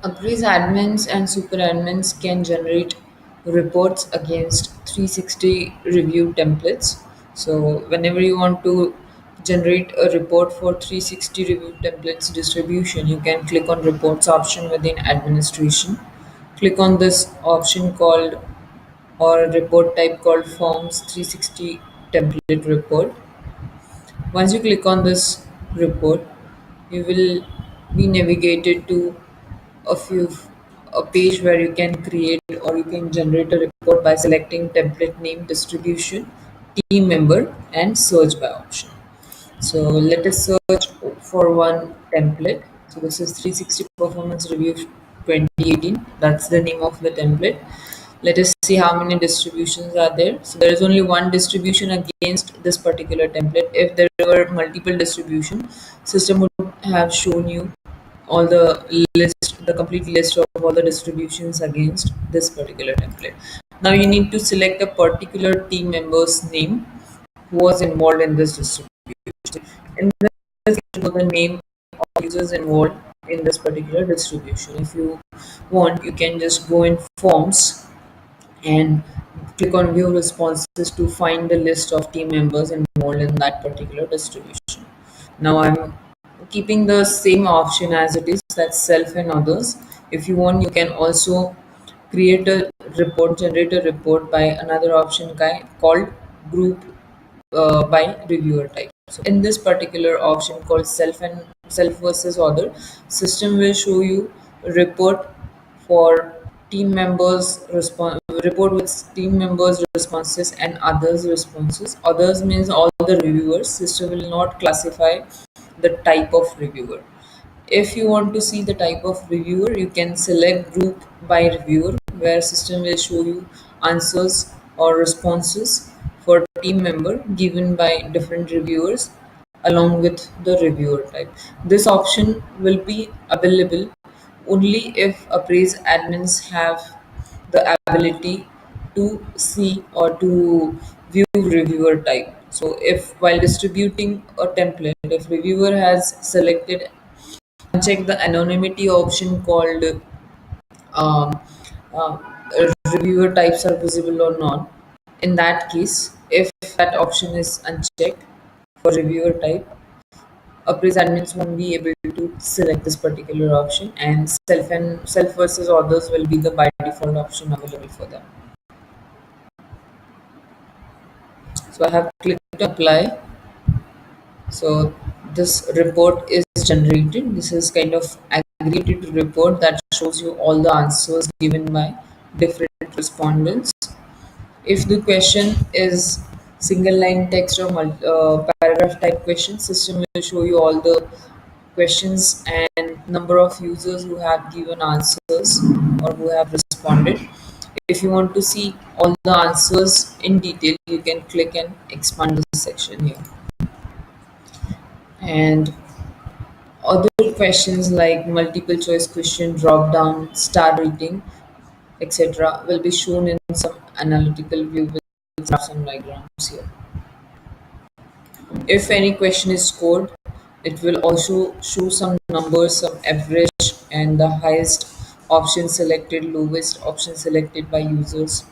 UpRaise admins and super admins can generate reports against 360 review templates. So whenever you want to generate a report for 360 review templates distribution, you can click on reports option within administration. Click on this option called or report type called forms 360 template report. Once you click on this report, you will be navigated to a few a page where you can create or you can generate a report by selecting template name, distribution, team member, and search by option. So let us search for one template. So this is 360 Performance Review 2018. That's the name of the template. Let us see how many distributions are there. So there is only one distribution against this particular template. If there were multiple distributions, system would have shown you all the complete list of all the distributions against this particular template. Now you need to select a particular team member's name who was involved in this distribution. In this case, the name of users involved in this particular distribution. If you want, you can just go in forms and click on view responses to find the list of team members involved in that particular distribution. Now I'm keeping the same option as it is, that's self and others. If you want, you can also create a report, generate a report by another option called group by reviewer type. So in this particular option called self versus other, system will show you a report for team members report with team members responses and others responses. Others means all the reviewers. System will not classify the type of reviewer. If you want to see the type of reviewer, you can select group by reviewer, where system will show you answers or responses for team member given by different reviewers along with the reviewer type. This option will be available only if UpRaise admins have the ability to see or to view reviewer type. So if while distributing a template, if reviewer has selected, check the anonymity option called um, uh, reviewer types are visible or not. In that case, if that option is unchecked for reviewer type, appraise admins won't be able to select this particular option, and self versus others will be the by default option available for them. So I have clicked apply. So this report is generated. This is kind of aggregated report that shows you all the answers given by different respondents. If the question is single line text or paragraph type question, system will show you all the questions and number of users who have given answers or who have responded. If you want to see all the answers in detail, you can click and expand this section here. And other questions like multiple choice question, drop down, star rating, etc., will be shown in some analytical view with graphs and diagrams here. If any question is scored, it will also show some numbers, some average, and the highest option selected, lowest option selected by users.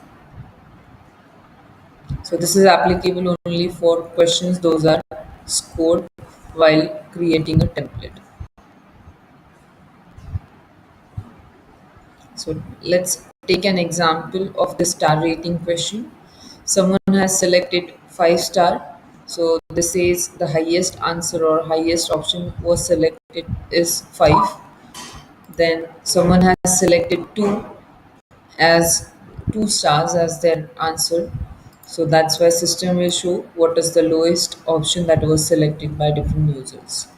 So this is applicable only for questions those are scored while creating a template. So let's take an example of the star rating question. Someone has selected 5 star. So this says the highest answer or highest option was selected is 5. Then someone has selected 2 as 2 stars as their answer. So that's why system will show what is the lowest option that was selected by different users.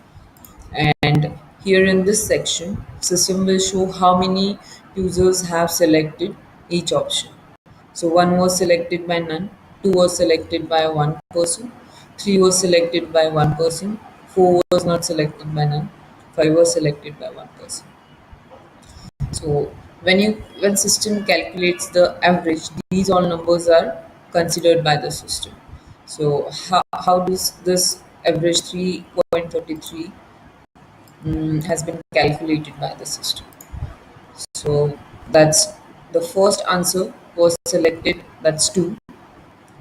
And here in this section, system will show how many users have selected each option. So 1 was selected by none, 2 was selected by one person, 3 was selected by one person, 4 was not selected by none, 5 was selected by one person. So when system calculates the average, these all numbers are considered by the system. So how does this average 3.33 has been calculated by the system? So that's the first answer was selected, that's 2.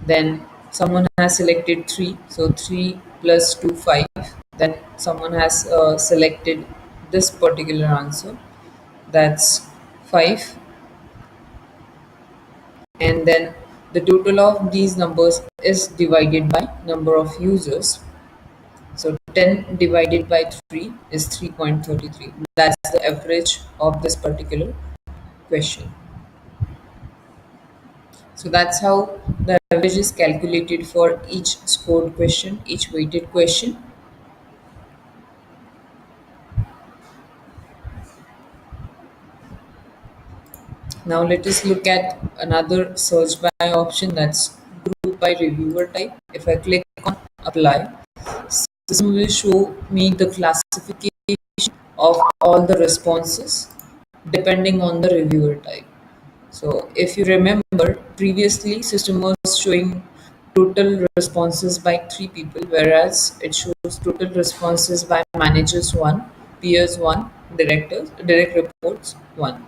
Then someone has selected 3, so 3 plus 2, 5. Then someone has selected this particular answer, that's 5. And then the total of these numbers is divided by number of users. So 10 divided by 3 is 3.33. That's the average of this particular question. So that's how the average is calculated for each scored question, each weighted question. Now let us look at another search by option, that's group by reviewer type. If I click on apply, system will show me the classification of all the responses depending on the reviewer type. So if you remember previously, system was showing total responses by 3 people, whereas it shows total responses by managers 1, peers 1, directors, direct reports 1.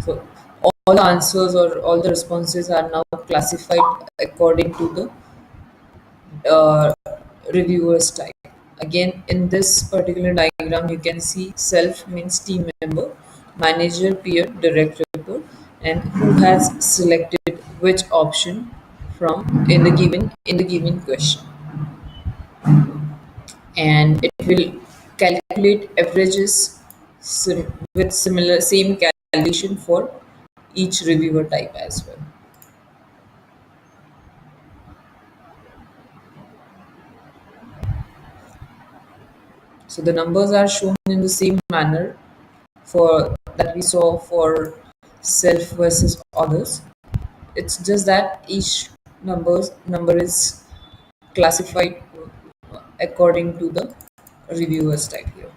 So all the answers or all the responses are now classified according to the uh, reviewers type. Again, in this particular diagram, you can see self means team member, manager, peer, direct report, and who has selected which option from in the given question, and it will calculate averages with similar same calculation for each reviewer type as well. So the numbers are shown in the same manner for that we saw for self versus others. It's just that each number is classified according to the reviewer's type here.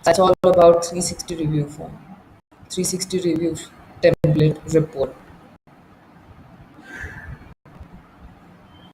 That's all about 360 review form, 360 review template report.